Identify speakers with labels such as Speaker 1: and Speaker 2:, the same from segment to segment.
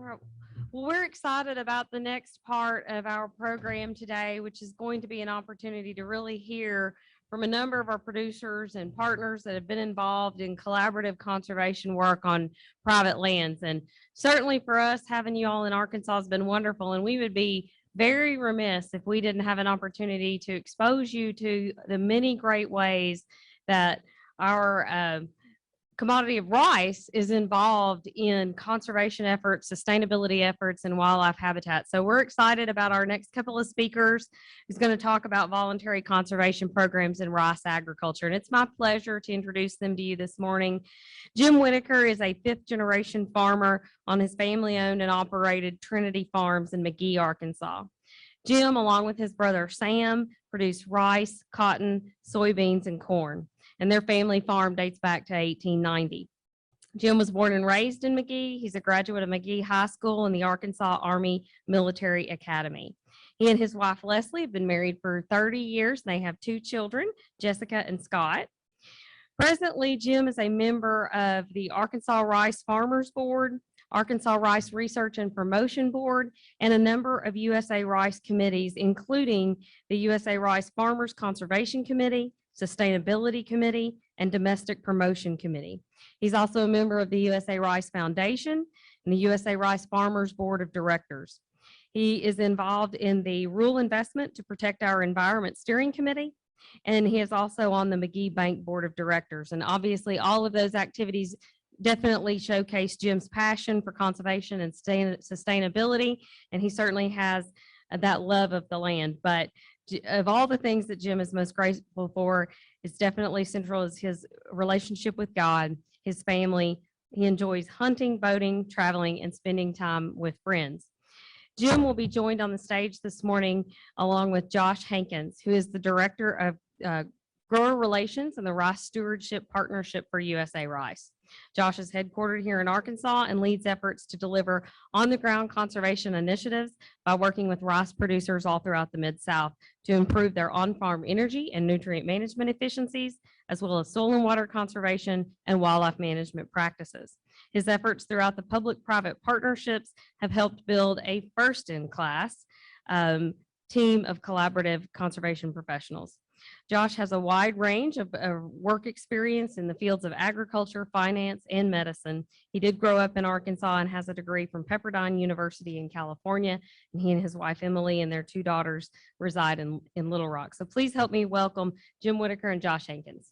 Speaker 1: right. Well, we're excited about the next part of our program today, which is going to be an opportunity to really hear from a number of our producers and partners that have been involved in collaborative conservation work on private lands. And certainly for us, having you all in Arkansas has been wonderful. And we would be very remiss if we didn't have an opportunity to expose you to the many great ways that our commodity of rice is involved in conservation efforts, sustainability efforts, and wildlife habitat. So we're excited about our next couple of speakers who's going to talk about voluntary conservation programs in rice agriculture. And it's my pleasure to introduce them to you this morning. Jim Whitaker is a fifth-generation farmer on his family-owned and operated Trinity Farms in McGee, Arkansas. Jim, along with his brother Sam, produced rice, cotton, soybeans, and corn, and their family farm dates back to 1890. Jim was born and raised in McGee. He's a graduate of McGee High School and the Arkansas Army Military Academy. He and his wife, Leslie, have been married for 30 years. They have two children, Jessica and Scott. Presently, Jim is a member of the Arkansas Rice Farmers Board, Arkansas Rice Research and Promotion Board, and a number of USA Rice committees, including the USA Rice Farmers Conservation Committee, Sustainability Committee, and Domestic Promotion Committee. He's also a member of the USA Rice Foundation and the USA Rice Farmers Board of Directors. He is involved in the Rural Investment to Protect Our Environment Steering Committee, and he is also on the McGee Bank Board of Directors. And obviously all of those activities definitely showcase Jim's passion for conservation and sustainability, and he certainly has that love of the land. But of all the things that Jim is most grateful for, it's definitely central is his relationship with God, his family. He enjoys hunting, boating, traveling, and spending time with friends. Jim will be joined on the stage this morning along with Josh Hawkins, who is the Director of Grower Relations and the Rice Stewardship Partnership for USA Rice. Josh is headquartered here in Arkansas and leads efforts to deliver on-the-ground conservation initiatives by working with rice producers all throughout the Mid-South to improve their on-farm energy and nutrient management efficiencies, as well as soil and water conservation and wildlife management practices. His efforts throughout the public-private partnerships have helped build a first-in-class team of collaborative conservation professionals. Josh has a wide range of work experience in the fields of agriculture, finance, and medicine. He did grow up in Arkansas and has a degree from Pepperdine University in California. And he and his wife, Emily, and their two daughters reside in Little Rock. So please help me welcome Jim Whitaker and Josh Hawkins.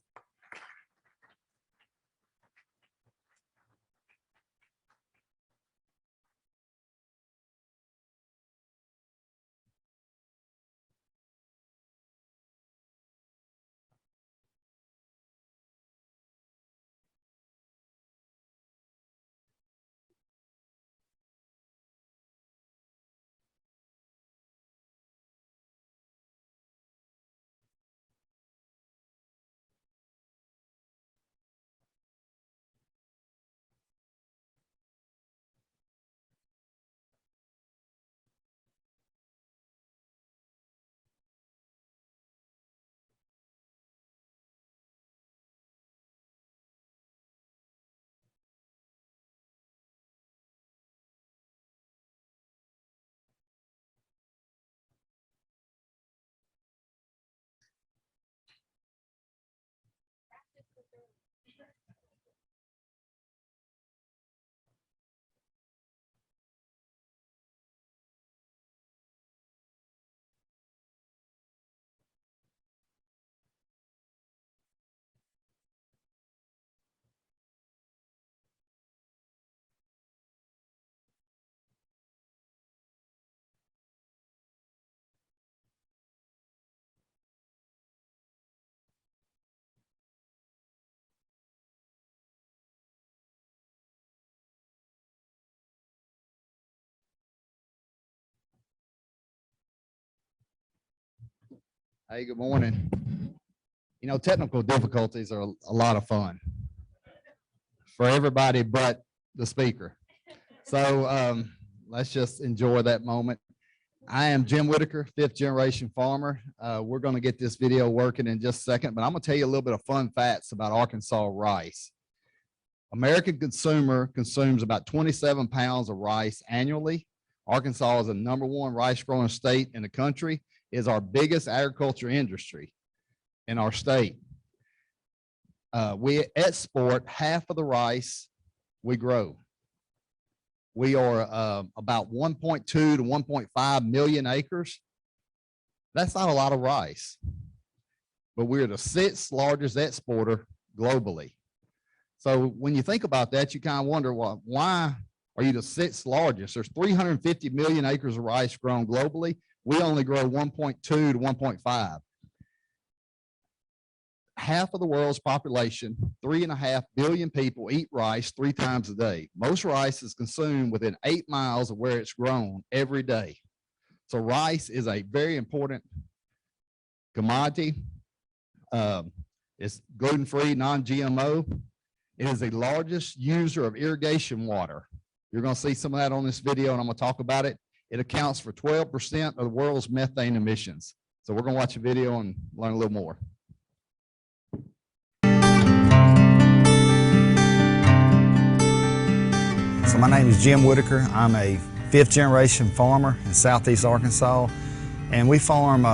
Speaker 2: Hey, good morning. You know, technical difficulties are a lot of fun for everybody but the speaker. So let's just enjoy that moment. I am Jim Whitaker, fifth generation farmer. We're going to get this video working in just a second, but I'm going to tell you a little bit of fun facts about Arkansas rice. American consumer consumes about 27 pounds of rice annually. Arkansas is the #1 rice growing state in the country, is our biggest agriculture industry in our state. We export half of the rice we grow. We are about 1.2 to 1.5 million acres. That's not a lot of rice, but we're the 6th largest exporter globally. So when you think about that, you kind of wonder, well, why are you the 6th largest? There's 350 million acres of rice grown globally. We only grow 1.2 to 1.5. Half of the world's population, 3.5 billion people, eat rice 3 times a day. Most rice is consumed within 8 miles of where it's grown every day. So rice is a very important commodity. It's gluten-free, non-GMO. It is the largest user of irrigation water. You're going to see some of that on this video, and I'm going to talk about it. It accounts for 12% of the world's methane emissions. So we're going to watch a video and learn a little more.
Speaker 3: So my name is Jim Whitaker. I'm a 5th generation farmer in southeast Arkansas, and we farm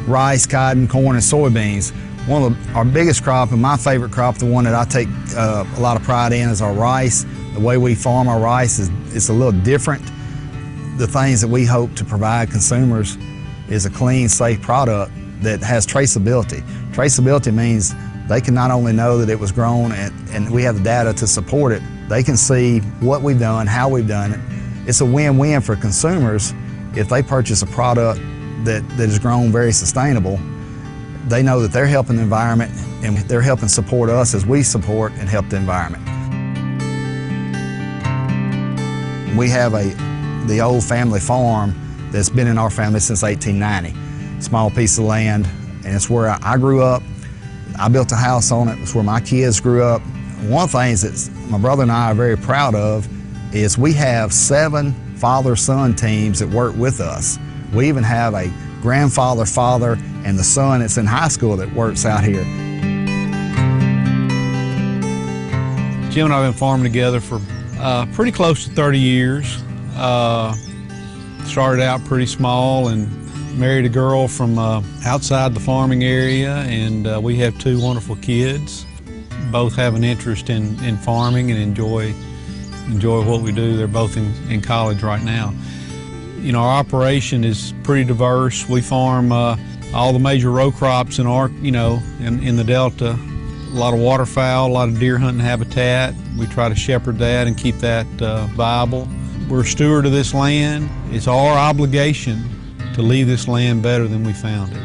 Speaker 3: rice, cotton, corn, and soybeans. One of our biggest crop and my favorite crop, the one that I take a lot of pride in, is our rice. The way we farm our rice is a little different. The things that we hope to provide consumers is a clean, safe product that has traceability. Traceability means they can not only know that it was grown and we have the data to support it, they can see what we've done, how we've done it. It's a win-win for consumers if they purchase a product that is grown very sustainable. They know that they're helping the environment and they're helping support us as we support and help the environment. We have the old family farm that's been in our family since 1890. Small piece of land, and it's where I grew up. I built a house on it. It's where my kids grew up. One of the things that my brother and I are very proud of is we have 7 father-son teams that work with us. We even have a grandfather, father, and the son that's in high school that works out here.
Speaker 4: Jim and I have been farming together for pretty close to 30 years. Started out pretty small and married a girl from outside the farming area, and we have 2 wonderful kids. Both have an interest in farming and enjoy what we do. They're both in college right now. You know, our operation is pretty diverse. We farm all the major row crops in the Delta. A lot of waterfowl, a lot of deer hunting habitat. We try to shepherd that and keep that viable. We're a steward of this land. It's our obligation to leave this land better than we found it,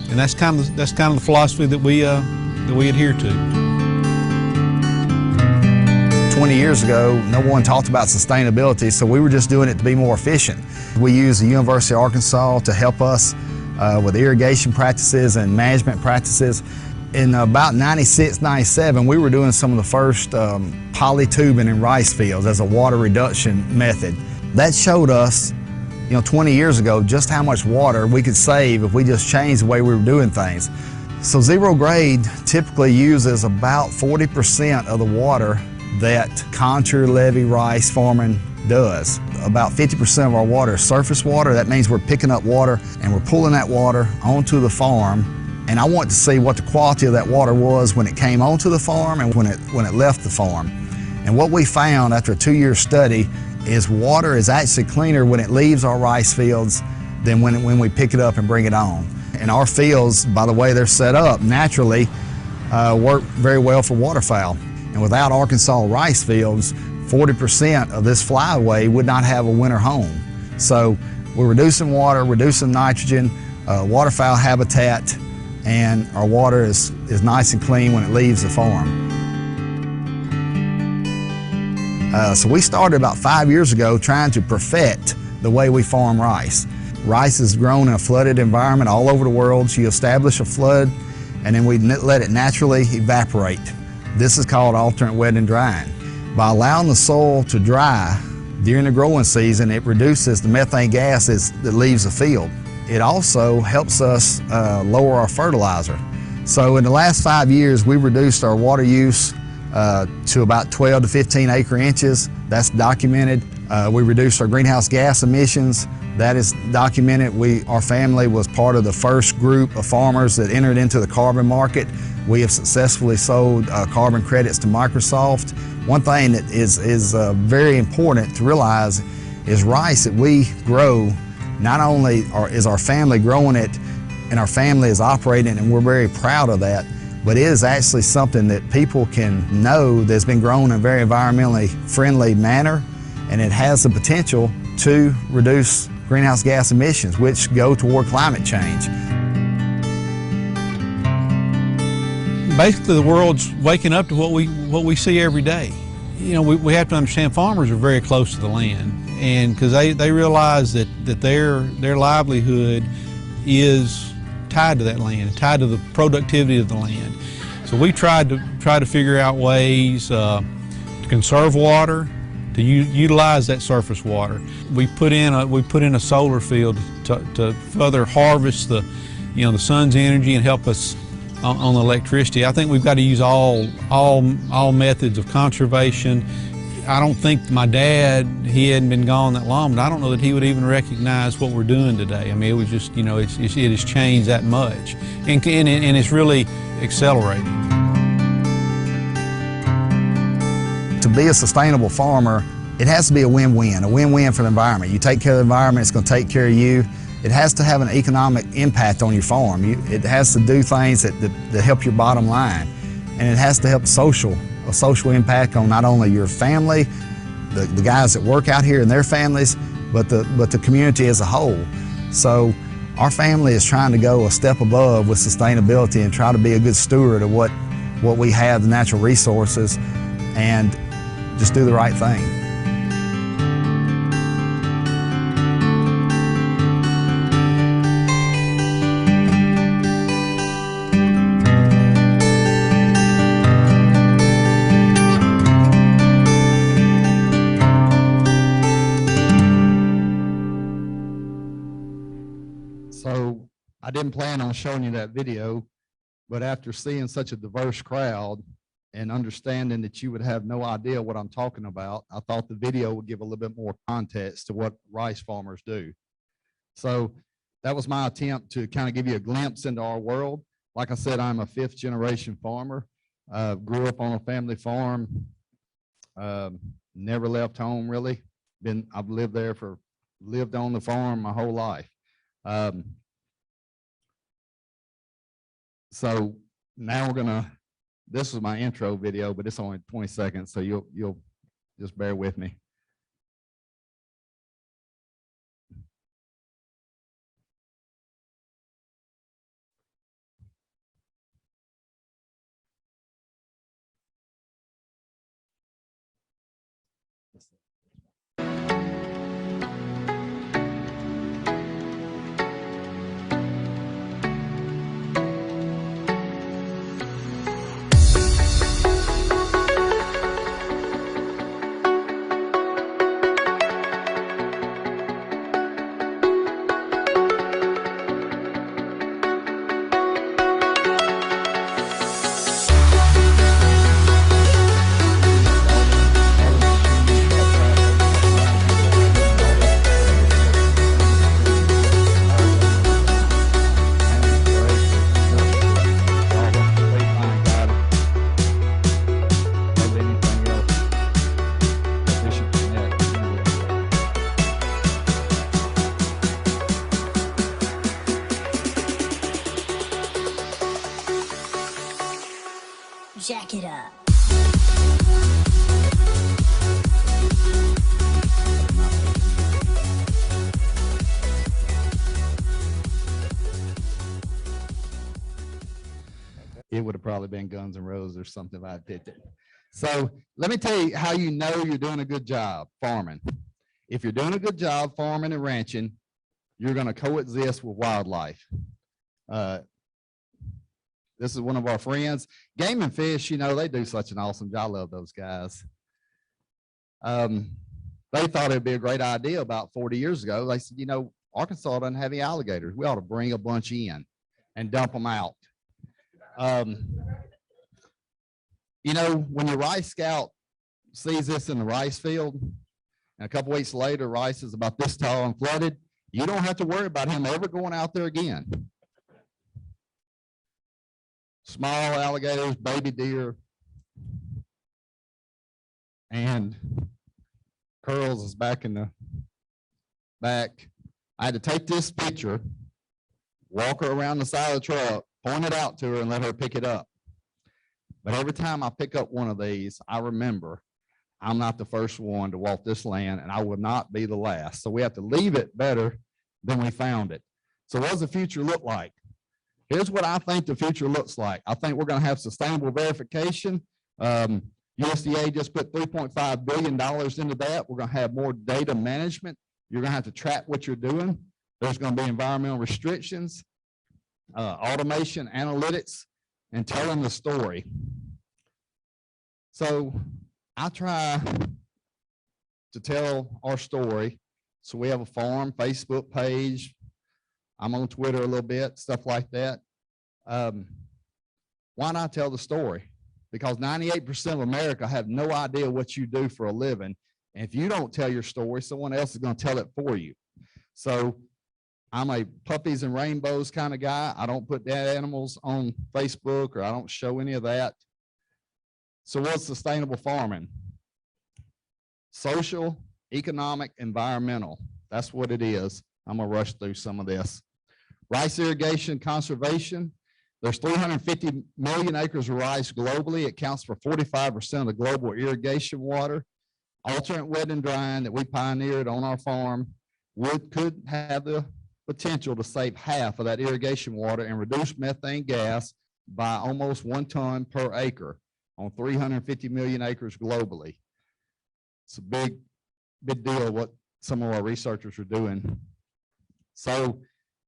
Speaker 4: and that's kind of the philosophy that we adhere to.
Speaker 3: 20 years ago, no one talked about sustainability, so we were just doing it to be more efficient. We used the University of Arkansas to help us with irrigation practices and management practices. In about 96, 97, we were doing some of the first polytubing in rice fields as a water reduction method. That showed us, 20 years ago, just how much water we could save if we just changed the way we were doing things. So zero grade typically uses about 40% of the water that contour levee rice farming does. About 50% of our water is surface water. That means we're picking up water and we're pulling that water onto the farm. And I want to see what the quality of that water was when it came onto the farm and when it left the farm. And what we found after a 2-year study is water is actually cleaner when it leaves our rice fields than when we pick it up and bring it on. And our fields, by the way they're set up, naturally work very well for waterfowl. And without Arkansas rice fields, 40% of this flyway would not have a winter home. So we're reducing water, reducing nitrogen, waterfowl habitat, and our water is nice and clean when it leaves the farm. So we started about 5 years ago trying to perfect the way we farm rice. Rice is grown in a flooded environment all over the world, so you establish a flood and then we let it naturally evaporate. This is called alternate wet and drying. By allowing the soil to dry during the growing season, it reduces the methane gases that leaves the field. It also helps us lower our fertilizer. So in the last 5 years, we've reduced our water use to about 12 to 15 acre inches. That's documented. We reduced our greenhouse gas emissions. That is documented. Our family was part of the first group of farmers that entered into the carbon market. We have successfully sold carbon credits to Microsoft. One thing that is very important to realize is rice that we grow, not only is our family growing it and our family is operating, and we're very proud of that, but it is actually something that people can know that's been grown in a very environmentally friendly manner, and it has the potential to reduce greenhouse gas emissions, which go toward climate change.
Speaker 4: Basically, the world's waking up to what we see every day. You know, we have to understand farmers are very close to the land, and because they realize that their livelihood is tied to that land, tied to the productivity of the land. So we try to figure out ways to conserve water, to utilize that surface water. We put in a solar field to further harvest the sun's energy and help us on the electricity. I think we've got to use all methods of conservation. I don't think my dad, he hadn't been gone that long, but I don't know that he would even recognize what we're doing today. I mean, it was just, it has changed that much, and it's really accelerating.
Speaker 3: To be a sustainable farmer, it has to be a win-win for the environment. You take care of the environment, it's going to take care of you. It has to have an economic impact on your farm. It has to do things that help your bottom line, and it has to help a social impact on not only your family, the guys that work out here and their families, but the community as a whole. So our family is trying to go a step above with sustainability and try to be a good steward of what we have, the natural resources, and just do the right thing.
Speaker 2: So I didn't plan on showing you that video, but after seeing such a diverse crowd and understanding that you would have no idea what I'm talking about, I thought the video would give a little bit more context to what rice farmers do. So that was my attempt to kind of give you a glimpse into our world. Like I said, I'm a 5th generation farmer. Grew up on a family farm. Never left home really. I've lived on the farm my whole life. So now this is my intro video, but it's only 20 seconds, so you'll just bear with me.
Speaker 5: Jack it up.
Speaker 2: It would have probably been Guns N' Roses or something if I picked it. So let me tell you how you know you're doing a good job farming. If you're doing a good job farming and ranching, you're going to coexist with wildlife. This is one of our friends. Game and Fish, they do such an awesome job. I love those guys. They thought it'd be a great idea about 40 years ago. They said, Arkansas doesn't have any alligators. We ought to bring a bunch in and dump them out. You know, when your rice scout sees this in the rice field, and a couple weeks later, rice is about this tall and flooded, you don't have to worry about him ever going out there again. Small alligators, baby deer, and Curls is back in the back. I had to take this picture, walk her around the side of the truck, point it out to her, and let her pick it up. But every time I pick up one of these, I remember I'm not the first one to walk this land, and I will not be the last. So we have to leave it better than we found it. So what does the future look like? Here's what I think the future looks like. I think we're going to have sustainable verification. USDA just put $3.5 billion into that. We're going to have more data management. You're going to have to track what you're doing. There's going to be environmental restrictions, automation, analytics, and telling the story. So I try to tell our story. So we have a farm Facebook page. I'm on Twitter a little bit, stuff like that. Why not tell the story? Because 98% of America have no idea what you do for a living. And if you don't tell your story, someone else is going to tell it for you. So I'm a puppies and rainbows kind of guy. I don't put dead animals on Facebook, or I don't show any of that. So what's sustainable farming? Social, economic, environmental. That's what it is. I'm going to rush through some of this. Rice irrigation conservation. There's 350 million acres of rice globally. It counts for 45% of the global irrigation water. Alternate wet and drying that we pioneered on our farm could have the potential to save half of that irrigation water and reduce methane gas by almost 1 ton per acre on 350 million acres globally. It's a big deal what some of our researchers are doing. So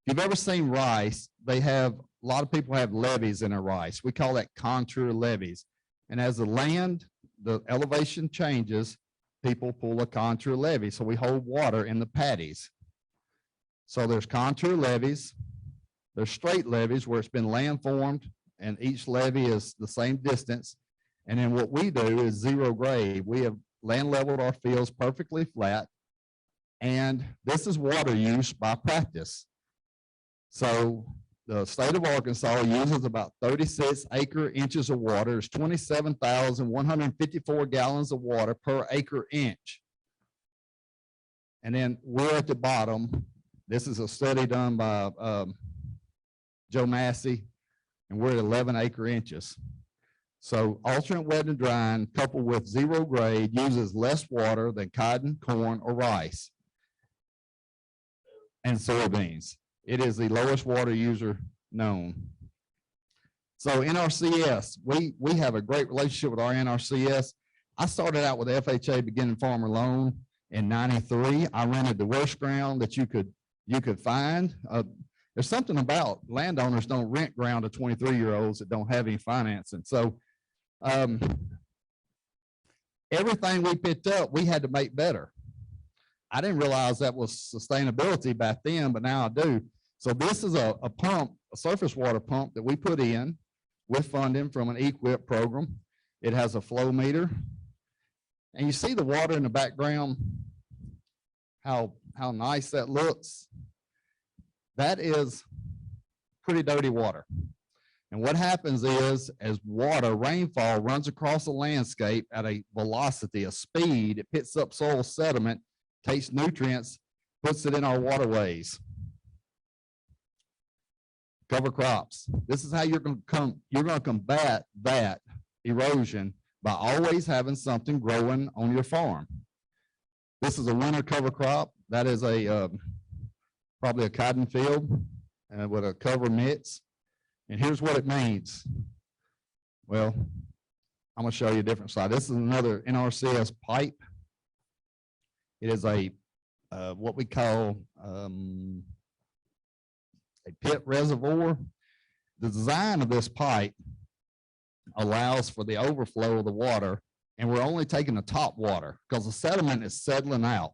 Speaker 2: if you've ever seen rice, a lot of people have levees in their rice. We call that contour levees. And as the elevation changes, people pull a contour levee. So we hold water in the paddies. So there's contour levees, there's straight levees where it's been land formed and each levee is the same distance. And then what we do is zero grade. We have land leveled our fields perfectly flat. And this is water use by practice. So the state of Arkansas uses about 36 acre inches of water. It's 27,154 gallons of water per acre inch. And then we're at the bottom. This is a study done by Joe Massey, and we're at 11 acre inches. So alternate wet and drying coupled with zero grade uses less water than cotton, corn, or rice and soybeans. It is the lowest water user known. So NRCS, we have a great relationship with our NRCS. I started out with FHA Beginning Farmer Loan in '93. I rented the worst ground that you could find. There's something about landowners don't rent ground to 23-year-olds that don't have any financing. So everything we picked up, we had to make better. I didn't realize that was sustainability back then, but now I do. So this is a pump, a surface water pump that we put in with funding from an EQIP program. It has a flow meter. And you see the water in the background, how nice that looks. That is pretty dirty water. And what happens is, as rainfall runs across the landscape at a velocity, a speed, it picks up soil sediment, takes nutrients, puts it in our waterways. Cover crops. This is how you're going to combat that erosion, by always having something growing on your farm. This is a winter cover crop. That is probably a cotton field with a cover mix. And here's what it means. Well, I'm going to show you a different slide. This is another NRCS pipe. It is a what we call a pit reservoir. The design of this pipe allows for the overflow of the water, and we're only taking the top water because the sediment is settling out.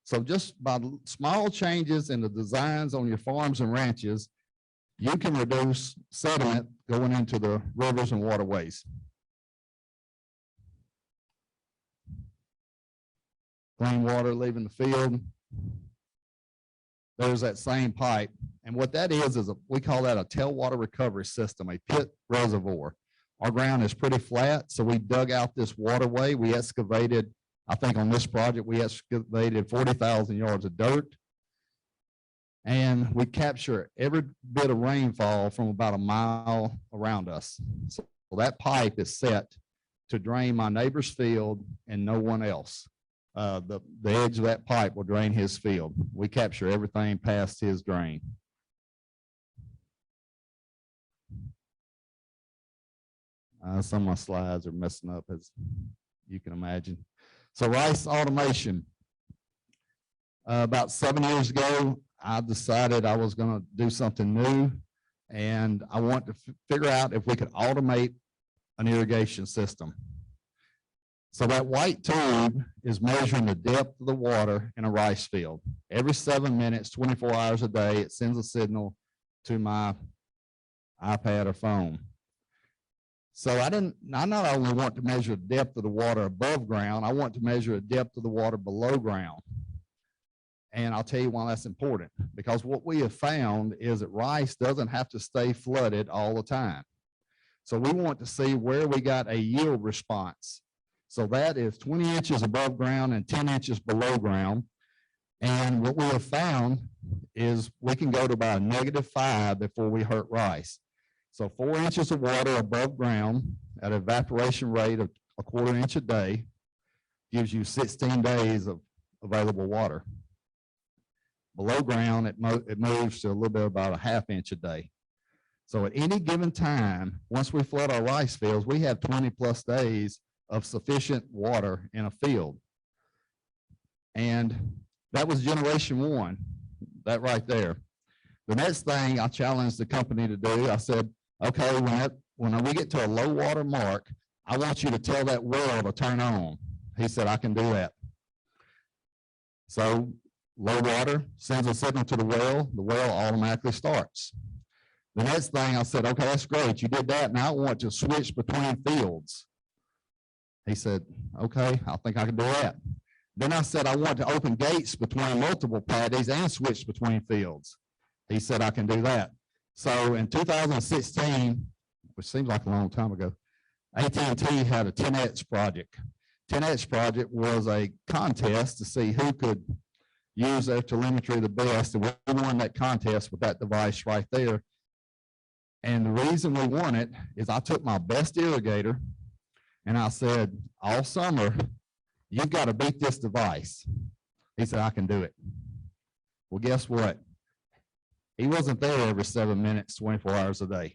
Speaker 2: So just by small changes in the designs on your farms and ranches, you can reduce sediment going into the rivers and waterways. clean water leaving the field. There's that same pipe. And what that is we call that a tailwater recovery system, a pit reservoir. Our ground is pretty flat, so we dug out this waterway. We excavated, I think on this project, we excavated 40,000 yards of dirt. And we capture every bit of rainfall from about a mile around us. So that pipe is set to drain my neighbor's field and no one else. The edge of that pipe will drain his field. We capture everything past his drain. Some of my slides are messing up, as you can imagine. So rice automation. About 7 years ago, I decided I was going to do something new, and I want to figure out if we could automate an irrigation system. So that white tube is measuring the depth of the water in a rice field. Every 7 minutes, 24 hours a day, it sends a signal to my iPad or phone. So I not only want to measure the depth of the water above ground, I want to measure the depth of the water below ground. And I'll tell you why that's important, because what we have found is that rice doesn't have to stay flooded all the time. So we want to see where we got a yield response. So that is 20 inches above ground and 10 inches below ground. And what we have found is we can go to about a -5 before we hurt rice. So 4 inches of water above ground at an evaporation rate of 1/4 inch a day gives you 16 days of available water. Below ground, it moves to a little bit about a 1/2 inch a day. So at any given time, once we flood our rice fields, we have 20+ days of sufficient water in a field. And that was generation 1, that right there. The next thing I challenged the company to do, I said, okay, when we get to a low water mark, I want you to tell that well to turn on. He said, I can do that. So low water sends a signal to the well automatically starts. The next thing I said, okay, that's great, you did that, now I want to switch between fields. He said, okay, I think I can do that. Then I said, I want to open gates between multiple paddies and switch between fields. He said, I can do that. So in 2016, which seems like a long time ago, AT&T had a 10X project. 10X project was a contest to see who could use their telemetry the best, and we won that contest with that device right there. And the reason we won it is I took my best irrigator and I said, all summer, you've got to beat this device. He said, I can do it. Well, guess what? He wasn't there every 7 minutes, 24 hours a day.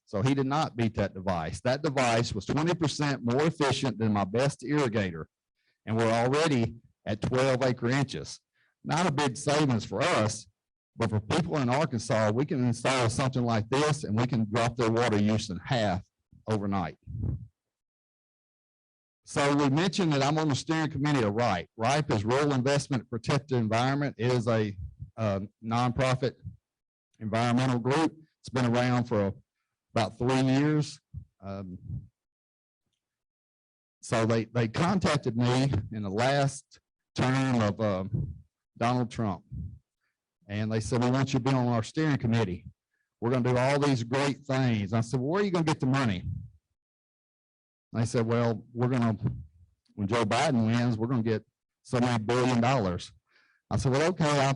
Speaker 2: So he did not beat that device. That device was 20% more efficient than my best irrigator. And we're already at 12 acre inches. Not a big savings for us, but for people in Arkansas, we can install something like this and we can drop their water use in half overnight. So we mentioned that I'm on the steering committee of RIPE. RIPE is Rural Investment Protect the Environment. It is a nonprofit environmental group. It's been around for about 3 years. So they contacted me in the last term of Donald Trump. And they said, we want you to be on our steering committee. We're going to do all these great things. I said, well, where are you going to get the money? They said, well, when Joe Biden wins, we're going to get so many $1 billion. I said, well, okay,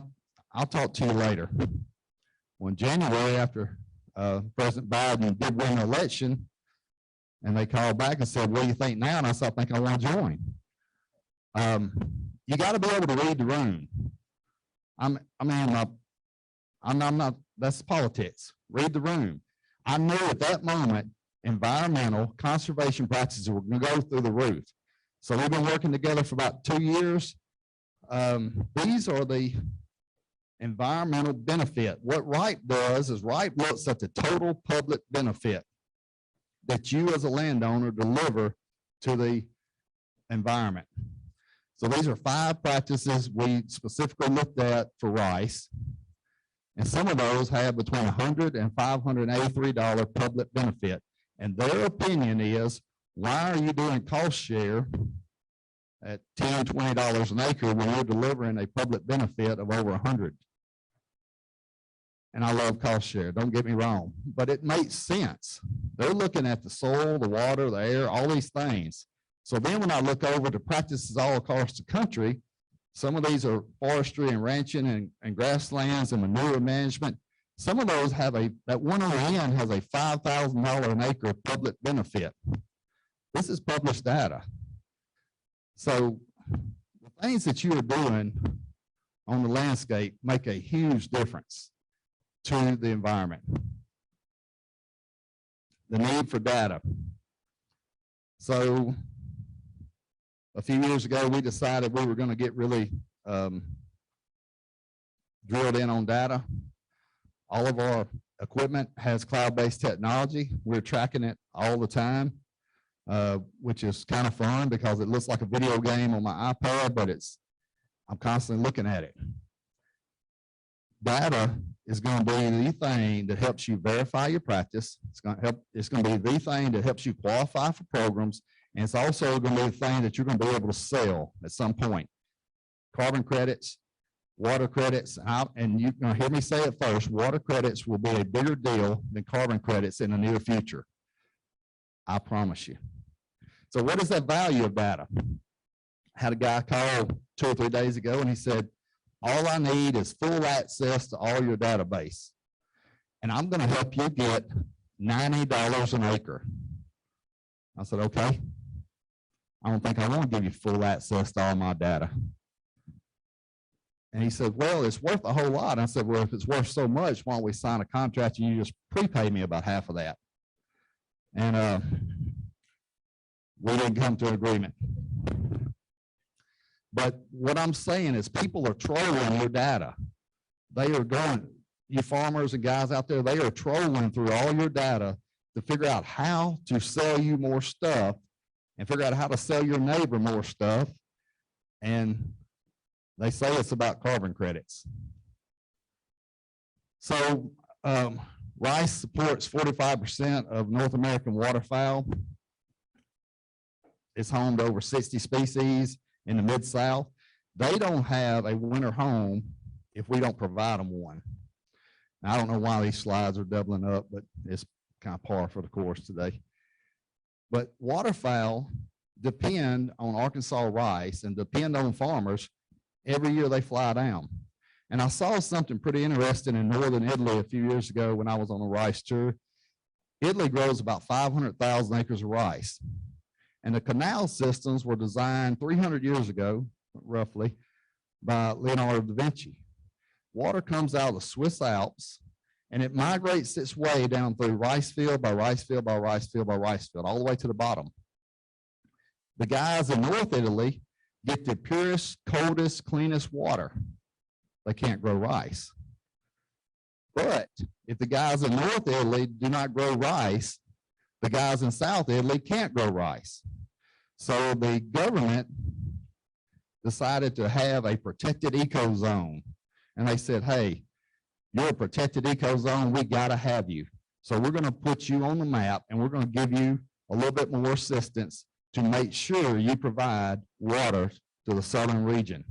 Speaker 2: I'll talk to you later. Well, in January, after President Biden did win the election, and they called back and said, what do you think now? And I said, I think I want to join. You got to be able to read the room. I'm not, that's politics. Read the room. I knew at that moment, environmental conservation practices were going to go through the roof. So we've been working together for about 2 years. These are the environmental benefit. What RIPE does is RIPE looks at the total public benefit that you as a landowner deliver to the environment. So these are 5 practices we specifically looked at for rice. And some of those have between $100 and $583 public benefit. And their opinion is, why are you doing cost share at $10, $20 an acre when you're delivering a public benefit of over 100. And I love cost share, don't get me wrong, but it makes sense. They're looking at the soil, the water, the air, all these things. So then when I look over to practices all across the country, some of these are forestry and ranching and grasslands and manure management. Some of those have that one on the end has a $5,000 an acre public benefit. This is published data. So the things that you are doing on the landscape make a huge difference to the environment. The need for data. So a few years ago, we decided we were going to get really drilled in on data. All of our equipment has cloud-based technology. We're tracking it all the time, which is kind of fun because it looks like a video game on my iPad, but I'm constantly looking at it. Data is going to be the thing that helps you verify your practice. It's going to be the thing that helps you qualify for programs. And it's also going to be the thing that you're going to be able to sell at some point. Carbon credits, water credits, and you're going to hear me say it first, water credits will be a bigger deal than carbon credits in the near future. I promise you. So what is that value of data? I had a guy call 2 or 3 days ago and he said, all I need is full access to all your database. And I'm going to help you get $90 an acre. I said, okay. I don't think I want to give you full access to all my data. And he said, well, it's worth a whole lot. I said, well, if it's worth so much, why don't we sign a contract and you just prepay me about half of that? And we didn't come to an agreement. But what I'm saying is people are trolling your data. They are going, you farmers and guys out there, they are trolling through all your data to figure out how to sell you more stuff and figure out how to sell your neighbor more stuff. And they say it's about carbon credits. So rice supports 45% of North American waterfowl. It's home to over 60 species in the Mid-South. They don't have a winter home if we don't provide them one. Now, I don't know why these slides are doubling up, but it's kind of par for the course today. But waterfowl depend on Arkansas rice and depend on farmers. Every year they fly down. And I saw something pretty interesting in northern Italy a few years ago when I was on a rice tour. Italy grows about 500,000 acres of rice. And the canal systems were designed 300 years ago, roughly, by Leonardo da Vinci. Water comes out of the Swiss Alps, and it migrates its way down through rice field by rice field by rice field by rice field, all the way to the bottom. The guys in North Italy get the purest, coldest, cleanest water. They can't grow rice. But if the guys in North Italy do not grow rice, the guys in South Italy can't grow rice. So the government decided to have a protected ecozone. And they said, hey, you're a protected ecozone, we gotta have you. So we're gonna put you on the map and we're gonna give you a little bit more assistance to make sure you provide water to the southern region.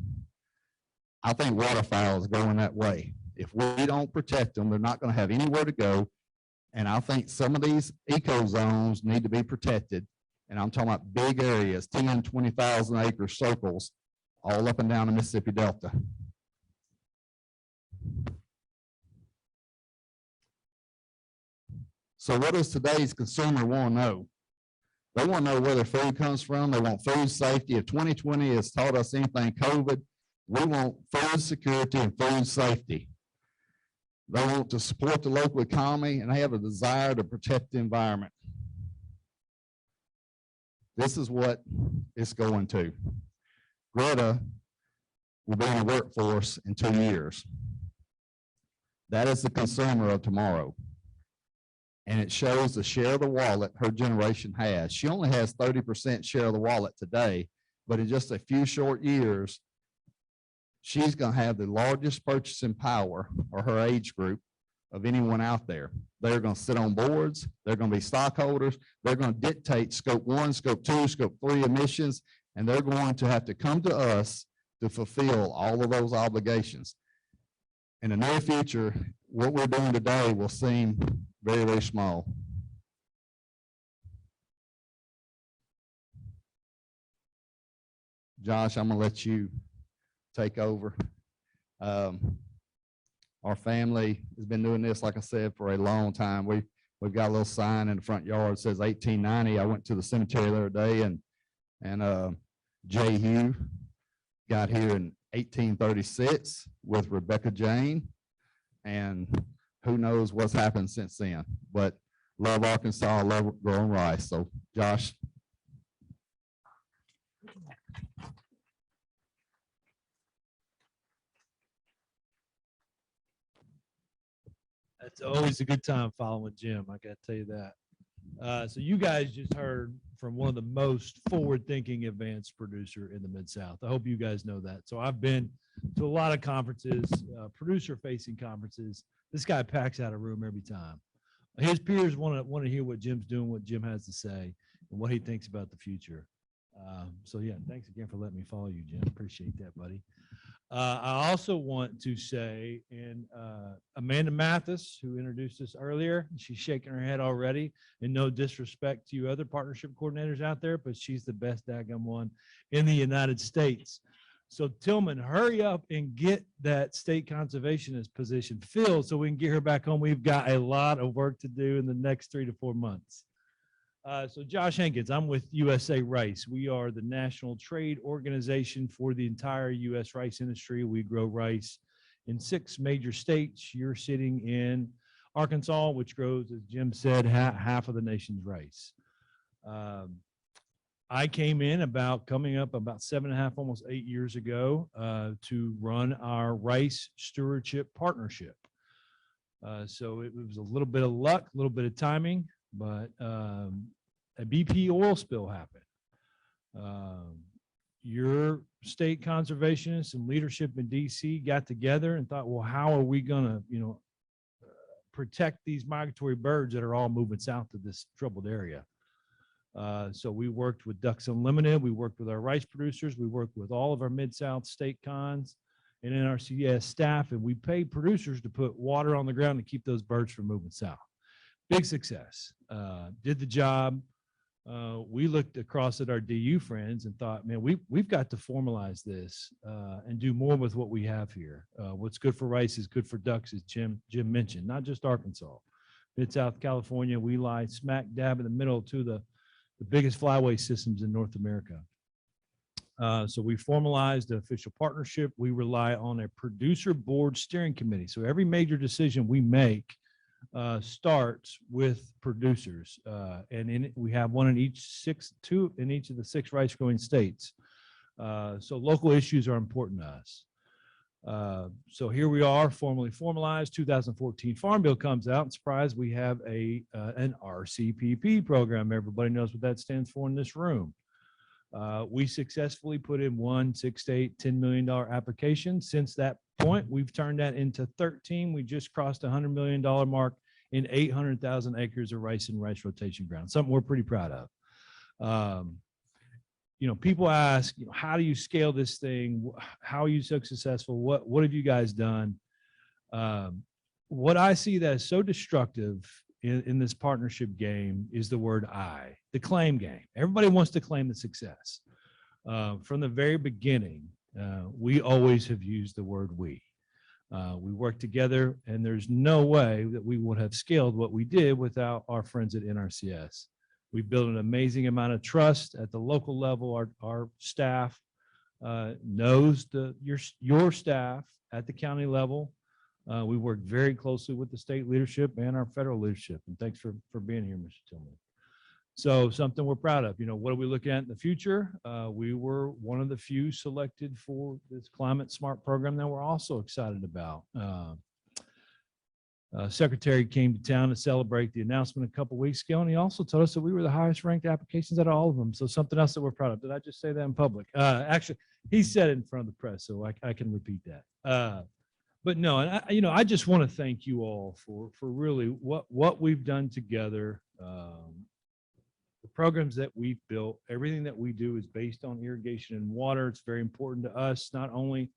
Speaker 2: I think waterfowl is going that way. If we don't protect them, they're not gonna have anywhere to go. And I think some of these ecozones need to be protected. And I'm talking about big areas, 10, 20,000 acre circles, all up and down the Mississippi Delta. So what does today's consumer want to know? They want to know where their food comes from. They want food safety. If 2020 has taught us anything, COVID, we want food security and food safety. They want to support the local economy, and they have a desire to protect the environment. This is what it's going to. Greta will be in the workforce in 2 years. That is the consumer of tomorrow. And it shows the share of the wallet her generation has. She only has 30% share of the wallet today, but in just a few short years, she's going to have the largest purchasing power, or her age group, of anyone out there. They're going to sit on boards. They're going to be stockholders. They're going to dictate scope 1, scope 2, scope 3 emissions. and they're going to have to come to us to fulfill all of those obligations. In the near future, what we're doing today will seem very, very small. Josh, I'm gonna let you take over. Our family has been doing this, like I said, for a long time. We've got a little sign in the front yard that says 1890. I went to the cemetery the other day, and J. Hugh got here in 1836 with Rebecca Jane, and who knows what's happened since then. But love Arkansas, love growing rice. So, Josh.
Speaker 5: It's always a good time following Jim. I got to tell you that. So you guys just heard from one of the most forward-thinking advanced producer in the Mid-South. I hope you guys know that. So I've been to a lot of conferences, producer-facing conferences. This guy packs out a room every time. His peers want to hear what Jim's doing, what Jim has to say, and what he thinks about the future. So yeah, thanks again for letting me follow you, Jim. Appreciate that, buddy. I also want to say, and Amanda Mathis, who introduced us earlier, she's shaking her head already, and no disrespect to you other partnership coordinators out there, but she's the best daggum one in the United States. So Tillman, hurry up and get that state conservationist position filled so we can get her back home. We've got a lot of work to do in the next 3 to 4 months. So Josh Hankins, I'm with USA Rice. We are the national trade organization for the entire U.S. rice industry. We grow rice in 6 major states. You're sitting in Arkansas, which grows, as Jim said, half of the nation's rice. I came in coming up about 7.5, almost 8 years ago to run our rice stewardship partnership. So it was a little bit of luck, a little bit of timing, but a BP oil spill happened. Your state conservationists and leadership in DC got together and thought, well, how are we going to, protect these migratory birds that are all moving south to this troubled area? So we worked with Ducks Unlimited. We worked with our rice producers. We worked with all of our Mid-South state cons and NRCS staff, and we paid producers to put water on the ground to keep those birds from moving south. Big success. Did the job. We looked across at our DU friends and thought, man, we've got to formalize this and do more with what we have here. What's good for rice is good for ducks, as Jim mentioned, not just Arkansas. Mid-South California, we lie smack dab in the middle to the biggest flyway systems in North America. So we formalized the official partnership. We rely on a producer board steering committee. So every major decision we make starts with producers, and we have one in two in each of the 6 rice growing states. So local issues are important to us. So here we are, formally formalized. 2014 Farm Bill comes out, and surprise, we have an RCPP program. Everybody knows what that stands for in this room. We successfully put in 1, 6, 8, $10 million application. Since that point, we've turned that into 13. We just crossed $100 million mark in 800,000 acres of rice and rice rotation ground, something we're pretty proud of. People ask, how do you scale this thing? How are you so successful? What have you guys done? What I see that is so destructive in this partnership game is the word I, the claim game. Everybody wants to claim the success. From the very beginning, we always have used the word we. We work together, and there's no way that we would have scaled what we did without our friends at NRCS. We built an amazing amount of trust at the local level. Our staff knows your staff at the county level. We work very closely with the state leadership and our federal leadership. And thanks for being here, Mr. Tillman. So something we're proud of. What are we looking at in the future? We were one of the few selected for this Climate Smart program that we're also excited about. Secretary came to town to celebrate the announcement a couple weeks ago, and he also told us that we were the highest ranked applications out of all of them. So something else that we're proud of. Did I just say that in public? Actually, he said it in front of the press, so I can repeat that. But no, and I just want to thank you all for really what we've done together. The programs that we've built, everything that we do is based on irrigation and water. It's very important to us, not only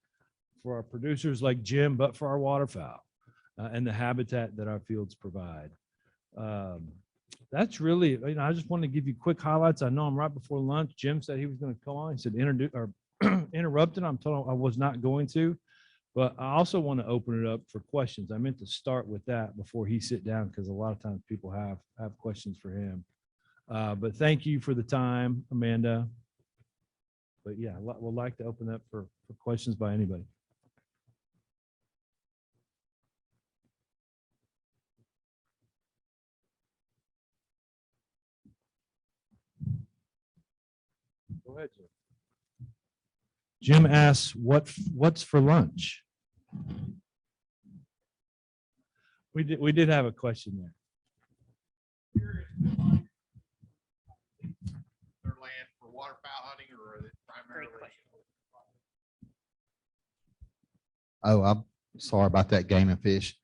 Speaker 5: for our producers like Jim, but for our waterfowl and the habitat that our fields provide. That's really, I just want to give you quick highlights. I know I'm right before lunch. Jim said he was going to come on. He said introduce or interrupted. I'm told I was not going to, but I also want to open it up for questions. I meant to start with that before he sit down, because a lot of times people have questions for him. But thank you for the time, Amanda. But yeah, we'd like to open up for questions by anybody. Go ahead, Jim. Jim asks, what's for lunch? We did have a question there.
Speaker 6: Their land for waterfowl hunting, or are they primarily?
Speaker 2: Oh, I'm sorry about that, game and fish.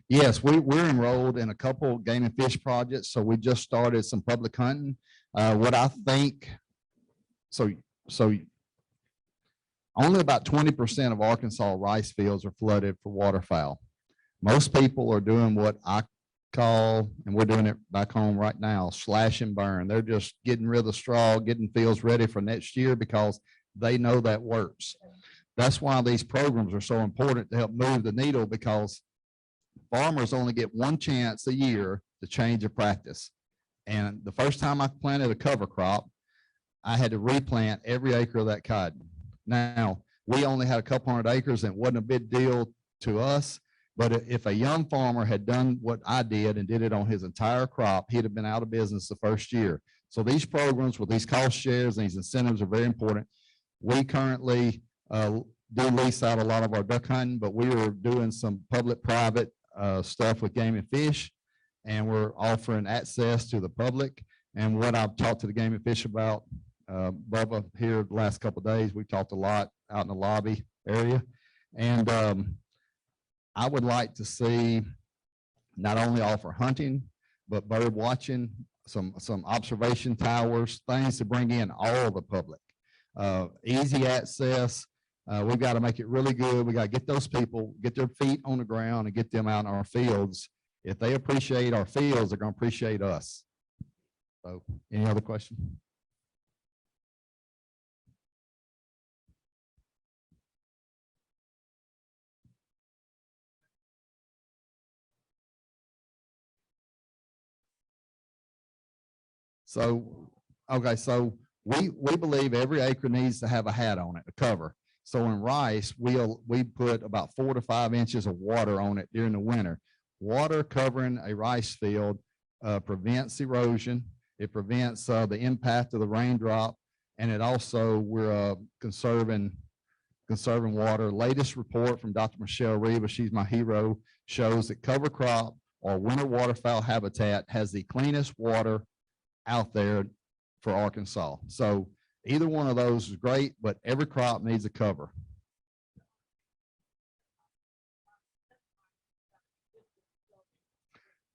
Speaker 2: Yes, we're enrolled in a couple game and fish projects. So we just started some public hunting. What I think, so only about 20% of Arkansas rice fields are flooded for waterfowl. Most people are doing what I call, and we're doing it back home right now, slash and burn. They're just getting rid of the straw, getting fields ready for next year because they know that works. That's why these programs are so important to help move the needle, because farmers only get one chance a year to change a practice. And the first time I planted a cover crop, I had to replant every acre of that cotton. Now, we only had a couple hundred acres and it wasn't a big deal to us. But if a young farmer had done what I did and did it on his entire crop, he'd have been out of business the first year. So these programs with these cost shares and these incentives are very important. We currently do lease out a lot of our duck hunting, but we are doing some public-private stuff with game and fish, and we're offering access to the public. And what I've talked to the game and fish about, Bubba, here the last couple of days, we talked a lot out in the lobby area. And I would like to see not only offer hunting, but bird watching, some observation towers, things to bring in all the public. Easy access. We've got to make it really good. We got to get those people, get their feet on the ground and get them out in our fields. If they appreciate our fields, they're going to appreciate us. So, any other question? So, okay, so we believe every acre needs to have a hat on it, a cover. So in rice, we put about 4 to 5 inches of water on it during the winter. Water covering a rice field prevents erosion. It prevents the impact of the raindrop, and it also, we're conserving water. Latest report from Dr. Michelle Reba, she's my hero, shows that cover crop or winter waterfowl habitat has the cleanest water out there for Arkansas. So either one of those is great, but every crop needs a cover.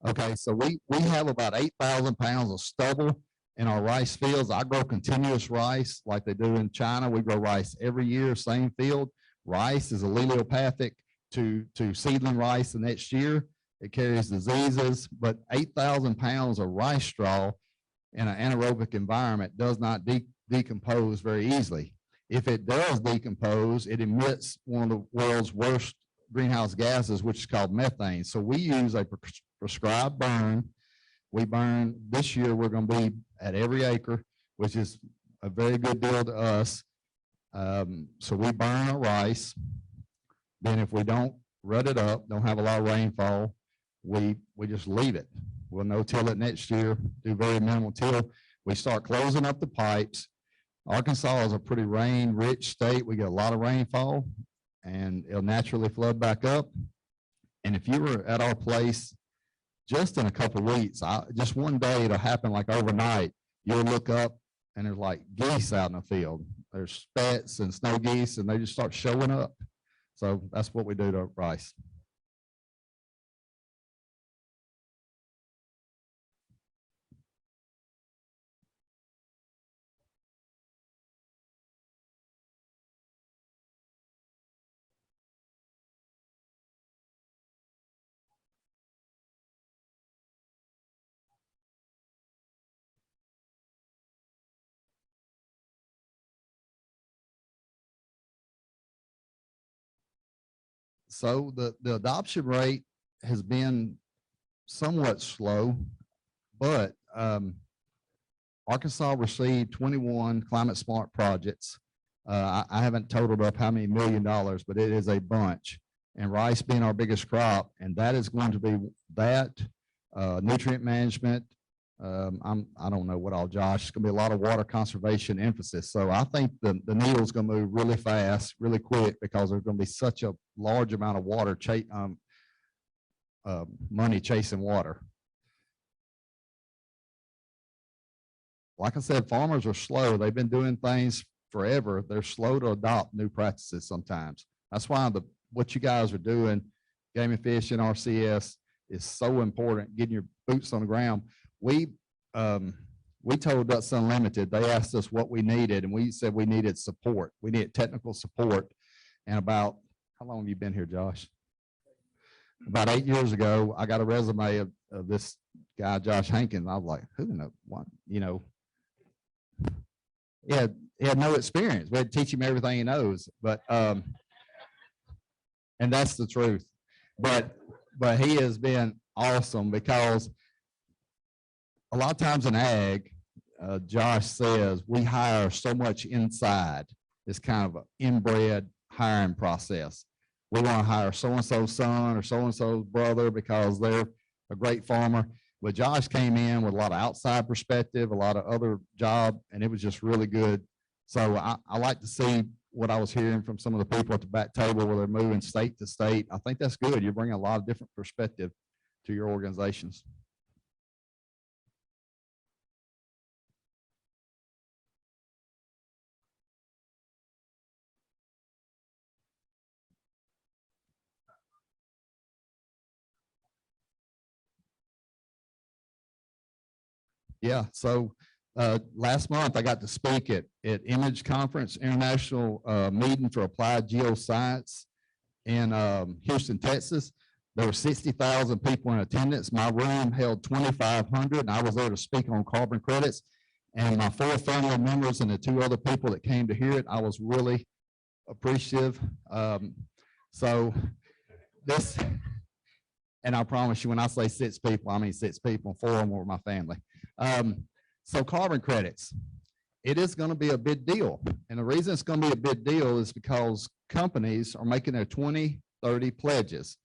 Speaker 2: Okay, so we have about 8,000 pounds of stubble in our rice fields. I grow continuous rice like they do in China. We grow rice every year, same field. Rice is allelopathic to seedling rice the next year. It carries diseases, but 8,000 pounds of rice straw in an anaerobic environment does not decompose very easily. If it does decompose, it emits one of the world's worst greenhouse gases, which is called methane. So we use a prescribed burn. We burn, this year we're going to be at every acre, which is a very good deal to us. So we burn our rice. Then if we don't rut it up, don't have a lot of rainfall, we just leave it. We'll no-till it next year, do very minimal till. We start closing up the pipes. Arkansas is a pretty rain-rich state. We get a lot of rainfall, and it'll naturally flood back up. And if you were at our place just in a couple of weeks, just one day, it'll happen like overnight. You'll look up, and there's like geese out in the field. There's spats and snow geese, and they just start showing up. So that's what we do to rice. So the adoption rate has been somewhat slow, but Arkansas received 21 climate smart projects. I haven't totaled up how many $1 million, but it is a bunch. And rice being our biggest crop, and that is going to be that, nutrient management. I don't know what all, Josh, it's gonna be a lot of water conservation emphasis. So I think the needle's gonna move really fast, really quick, because there's gonna be such a large amount of water, money chasing water. Like I said, farmers are slow. They've been doing things forever. They're slow to adopt new practices sometimes. That's why what you guys are doing, Game and Fish and RCS, is so important, getting your boots on the ground. We told Ducks Unlimited, they asked us what we needed, and we said we needed support. We needed technical support. And about, how long have you been here, Josh? About 8 years ago, I got a resume of this guy, Josh Hankins. I was like, who in the what? You know, he had no experience. We had to teach him everything he knows, but and that's the truth. But he has been awesome, because a lot of times in ag, Josh says we hire so much inside. It's kind of an inbred hiring process. We want to hire so-and-so's son or so-and-so's brother because they're a great farmer. But Josh came in with a lot of outside perspective, a lot of other job, and it was just really good. So I like to see what I was hearing from some of the people at the back table where they're moving state to state. I think that's good. You're bringing a lot of different perspective to your organizations. Yeah, so last month I got to speak at Image Conference, International Meeting for Applied Geoscience in Houston, Texas. There were 60,000 people in attendance. My room held 2,500, and I was there to speak on carbon credits. And my 4 family members and the 2 other people that came to hear it, I was really appreciative. So this, and I promise you, when I say 6 people, I mean 6 people, 4 of them were my family. So carbon credits, it is going to be a big deal. And the reason it's going to be a big deal is because companies are making their 2030 pledges.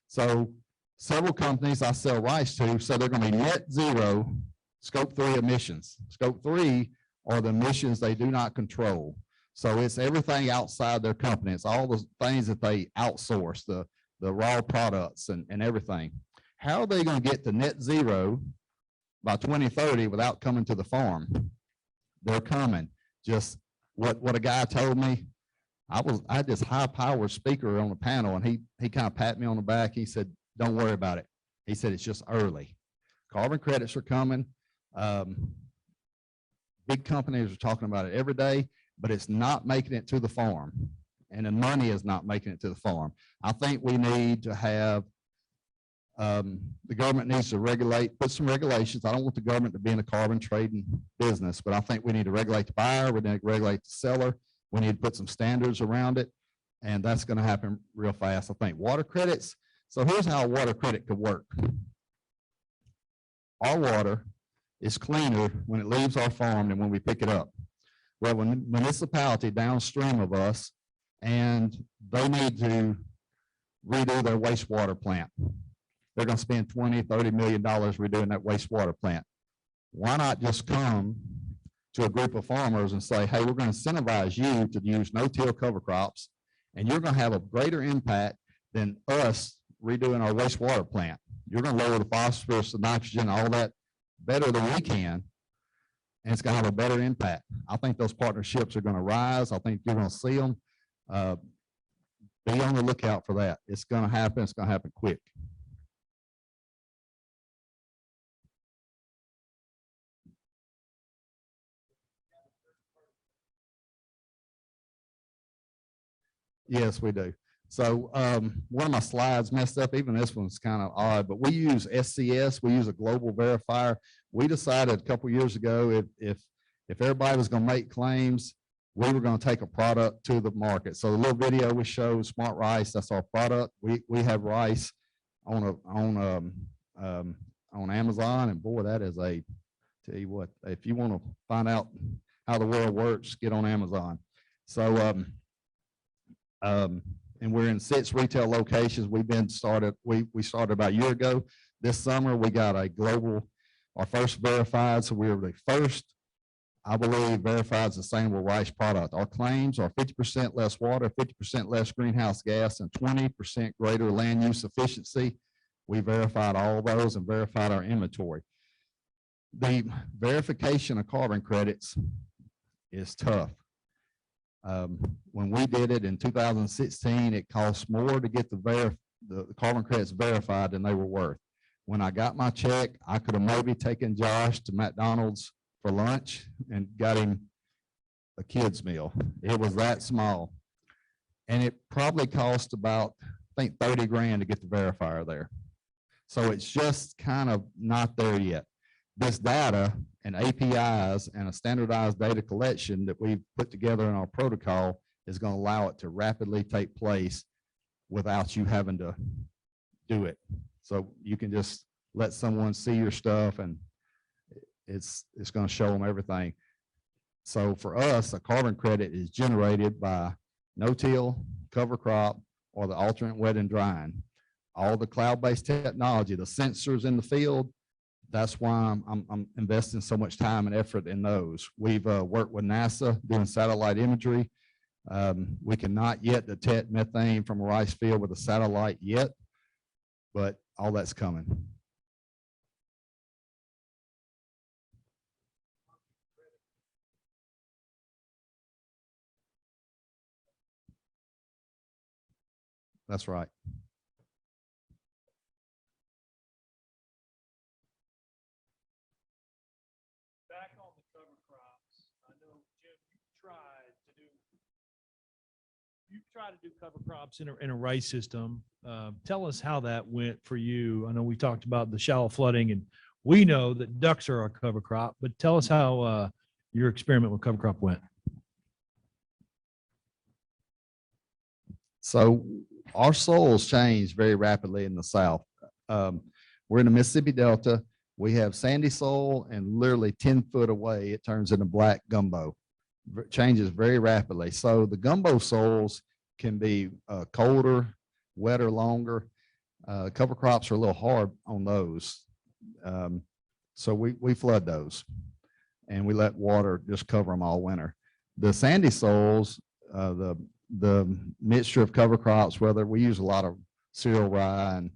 Speaker 2: So several companies I sell rice to say they're going to be net zero scope 3 emissions. Scope 3 are the emissions they do not control. So it's everything outside their company. It's all the things that they outsource, the raw products and everything. How are they going to get to net zero by 2030 without coming to the farm? They're coming. Just what a guy told me. I had this high-powered speaker on the panel, and he kind of patted me on the back. He said, "Don't worry about it." He said, "It's just early. Carbon credits are coming." Big companies are talking about it every day, but it's not making it to the farm, and the money is not making it to the farm. I think we need to have the government needs to put some regulations. I don't want the government to be in the carbon trading business, but I think we need to regulate the buyer. We need to regulate the seller. We need to put some standards around it, and that's going to happen real fast. I think water credits. So here's how a water credit could work. Our water is cleaner when it leaves our farm than when we pick it up. Well, when the municipality downstream of us, and they need to redo their wastewater plant. They're going to spend $20–30 million redoing that wastewater plant. Why not just come to a group of farmers and say, hey, we're going to incentivize you to use no-till cover crops, and you're going to have a greater impact than us redoing our wastewater plant. You're going to lower the phosphorus, the nitrogen, all that better than we can, and it's going to have a better impact. I think those partnerships are going to rise. I think you're going to see them. Be on the lookout for that. It's going to happen. It's going to happen quick. Yes, we do. So one of my slides messed up. Even this one's kind of odd, but we use SCS. We use a global verifier. We decided a couple years ago if everybody was going to make claims, we were going to take a product to the market. So the little video we showed, Smart Rice, that's our product. We have rice on Amazon, and boy, that is tell you what, if you want to find out how the world works, get on Amazon. So, and we're in 6 retail locations. We started about a year ago. This summer, we got our first verified. So we were the first, I believe, verified sustainable rice product. Our claims are 50% less water, 50% less greenhouse gas, and 20% greater land use efficiency. We verified all those and verified our inventory. The verification of carbon credits is tough. When we did it in 2016, it cost more to get the carbon credits verified than they were worth. When I got my check, I could have maybe taken Josh to McDonald's for lunch and got him a kid's meal. It was that small. And it probably cost about, I think, 30 grand to get the verifier there. So it's just kind of not there yet. This data and APIs and a standardized data collection that we've put together in our protocol is going to allow it to rapidly take place without you having to do it. So you can just let someone see your stuff and it's going to show them everything. So for us, a carbon credit is generated by no-till, cover crop, or the alternate wet and drying. All the cloud-based technology, the sensors in the field, that's why I'm investing so much time and effort in those. We've worked with NASA doing satellite imagery. We cannot yet detect methane from a rice field with a satellite yet, but all that's coming. That's right.
Speaker 5: Back on the cover crops, I know, Jim, you tried to do cover crops in a rice system. Tell us how that went for you. I know we talked about the shallow flooding, and we know that ducks are a cover crop, but tell us how your experiment with cover crop went.
Speaker 2: So our soils change very rapidly in the South. We're in the Mississippi Delta. We have sandy soil, and literally 10 foot away, it turns into black gumbo. Changes very rapidly. So the gumbo soils can be colder, wetter, longer. Cover crops are a little hard on those. So we flood those and we let water just cover them all winter. The sandy soils, the mixture of cover crops, whether we use a lot of cereal rye and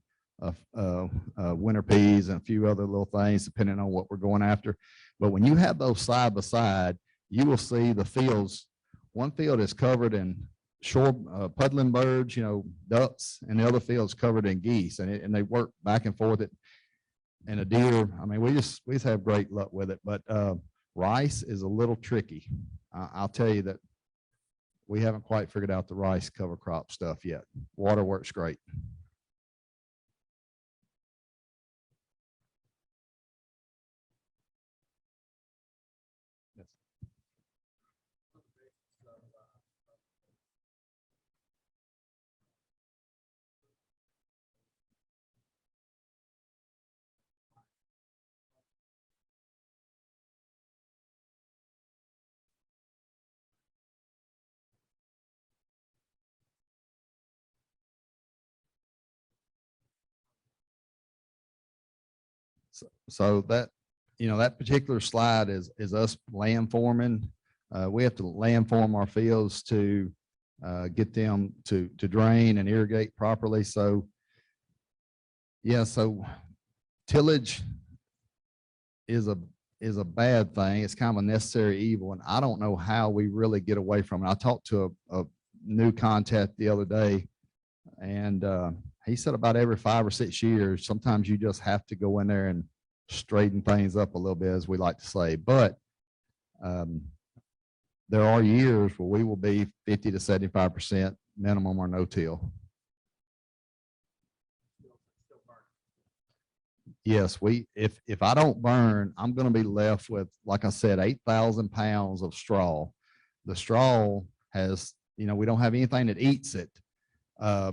Speaker 2: winter peas and a few other little things depending on what we're going after. But when you have those side by side, you will see the fields. One field is covered in shore puddling birds, ducks, and the other field's covered in geese, and they work back and forth. And a deer. I mean, we just have great luck with it. But rice is a little tricky. I'll tell you that we haven't quite figured out the rice cover crop stuff yet. Water works great. Yes. So that, that particular slide is us land forming. We have to land form our fields to get them to drain and irrigate properly. So yeah, so tillage is a bad thing. It's kind of a necessary evil, and I don't know how we really get away from it. I talked to a new contact the other day, and he said about every 5 or 6 years, sometimes you just have to go in there and straighten things up a little bit, as we like to say. But there are years where we will be 50 to 75% minimum or no till. Yes, if I don't burn, I'm going to be left with, like I said, 8,000 pounds of straw. The straw has, we don't have anything that eats it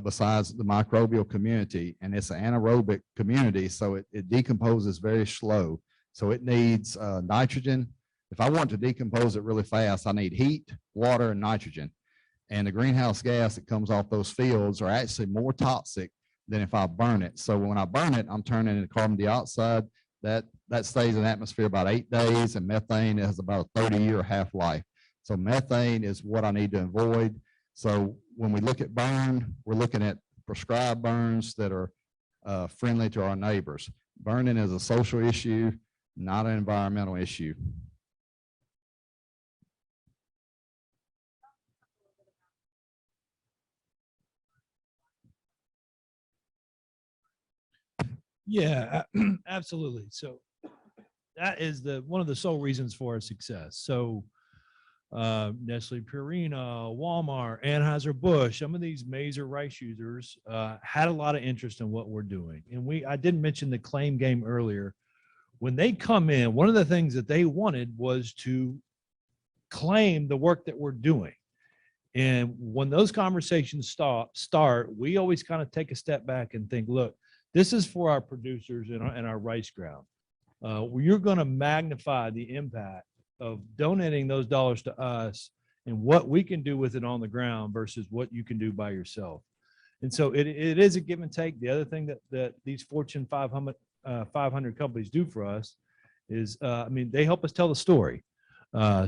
Speaker 2: besides the microbial community, and it's an anaerobic community, so it decomposes very slow. So it needs nitrogen. If I want to decompose it really fast, I need heat, water, and nitrogen. And the greenhouse gas that comes off those fields are actually more toxic than if I burn it. So when I burn it, I'm turning into carbon dioxide. That stays in the atmosphere about 8 days, and methane has about a 30-year half-life. So methane is what I need to avoid. So when we look at burn, we're looking at prescribed burns that are friendly to our neighbors. Burning is a social issue, not an environmental issue.
Speaker 5: Yeah, absolutely. So that is one of the sole reasons for our success. So Nestle, Purina, Walmart, Anheuser-Busch, some of these major rice users had a lot of interest in what we're doing. And I didn't mention the claim game earlier. When they come in, one of the things that they wanted was to claim the work that we're doing. And when those conversations start, we always kind of take a step back and think, look, this is for our producers and our rice ground. You're going to magnify the impact of donating those dollars to us and what we can do with it on the ground versus what you can do by yourself. And so it is a give and take. The other thing that these Fortune 500 companies do for us is, they help us tell the story.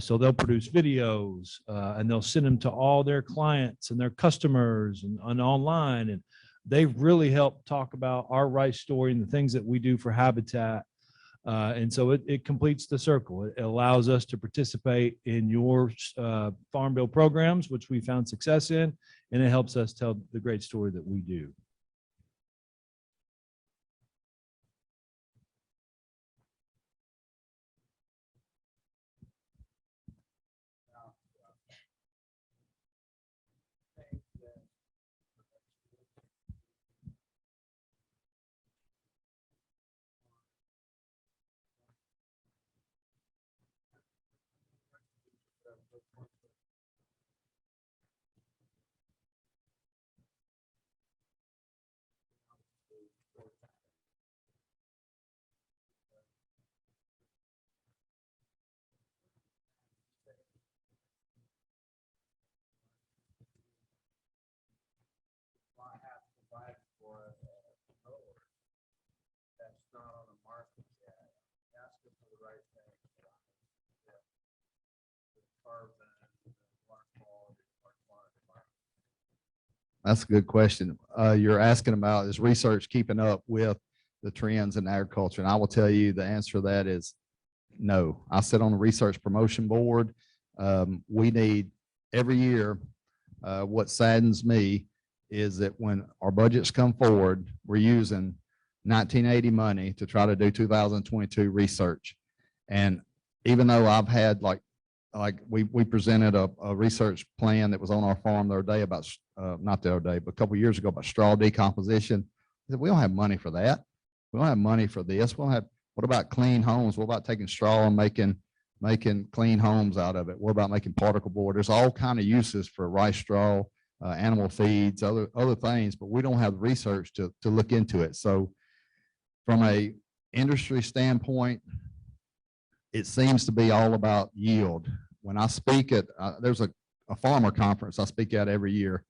Speaker 5: So they'll produce videos and they'll send them to all their clients and their customers and online. And they really help talk about our rice story and the things that we do for Habitat. And so it completes the circle. It allows us to participate in your farm bill programs, which we found success in, and it helps us tell the great story that we do.
Speaker 2: That's a good question. You're asking about, is research keeping up with the trends in agriculture? And I will tell you the answer to that is no. I sit on the research promotion board. We need every year, what saddens me is that when our budgets come forward, we're using 1980 money to try to do 2022 research. And even though I've had like we presented a research plan that was on our farm the other day about, not the other day, but a couple of years ago about straw decomposition. We don't have money for that. We don't have money for this. We don't have, what about clean homes? What about taking straw and making clean homes out of it? What about making particle board? There's all kind of uses for rice straw, animal feeds, other things, but we don't have research to look into it. So from a industry standpoint, it seems to be all about yield. When I speak at, there's a farmer conference I speak at every year,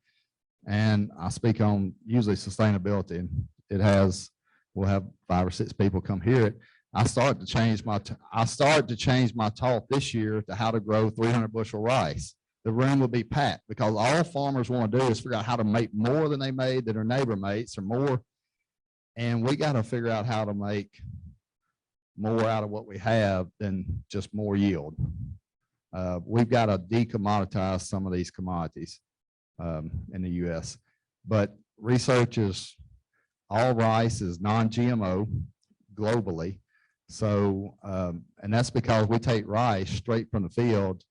Speaker 2: and I speak on usually sustainability, and we'll have 5 or 6 people come hear it. I start to change my talk this year to how to grow 300 bushel rice. The room will be packed because all farmers want to do is figure out how to make more than they made that their neighbor makes or more. And we got to figure out how to make more out of what we have than just more yield. We've got to decommoditize some of these commodities in the US, but research is all rice is non-GMO globally. So, and that's because we take rice straight from the field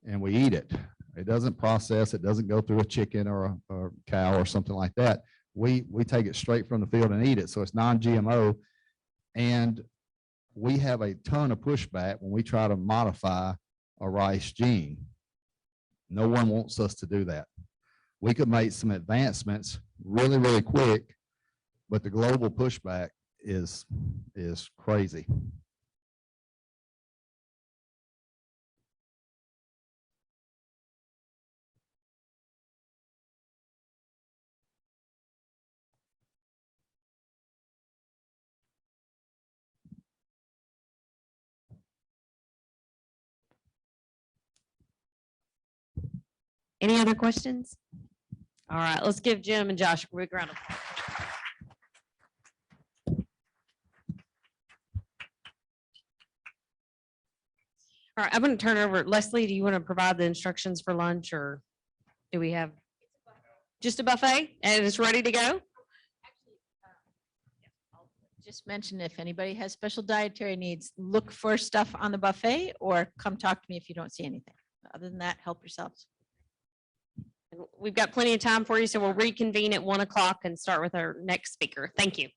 Speaker 2: and we eat it. It doesn't process, it doesn't go through a chicken or a cow or something like that. We take it straight from the field and eat it. So it's non-GMO. And we have a ton of pushback when we try to modify a rice gene. No one wants us to do that. We could make some advancements really, really quick, but the global pushback is crazy.
Speaker 1: Any other questions? All right, let's give Jim and Josh a big round of applause. All right, I'm going to turn it over. Leslie, do you want to provide the instructions for lunch, or do we have just a buffet and it's ready to go?
Speaker 7: Just mention if anybody has special dietary needs, look for stuff on the buffet or come talk to me if you don't see anything. Other than that, help yourselves.
Speaker 1: And we've got plenty of time for you, so we'll reconvene at 1 o'clock and start with our next speaker. Thank you.